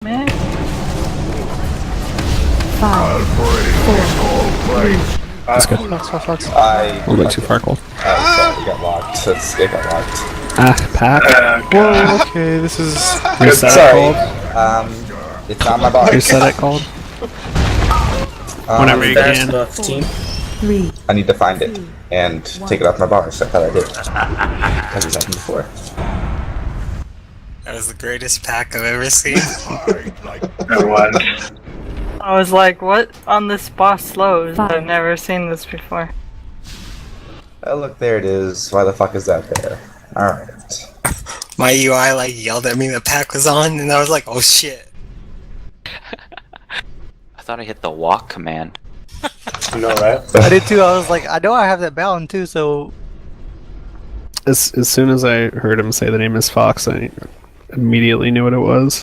Man. 5, 4, 3. That's good. Fox. A little bit too far cold. Sorry, it got locked. It got locked. Ah, pack. Whoa, okay, this is... Reset it Sorry. cold. It's not my box. Reset it cold. Whenever you Fast can. enough, team. 3. I need to find it and take it off my bars. I thought I did. As it's happened before. That was the greatest pack I've ever seen. I was like, what on this boss slows? 5. I've never seen this before. Oh look, there it is. Why the fuck is that there? Alright. My UI like yelled at me the pack was on, and I was like, oh shit. I thought I hit the walk command. You know, right? I did too, I was like, I know I have that bound too, so... As soon as I heard him say the name is Fox, I immediately knew what it was.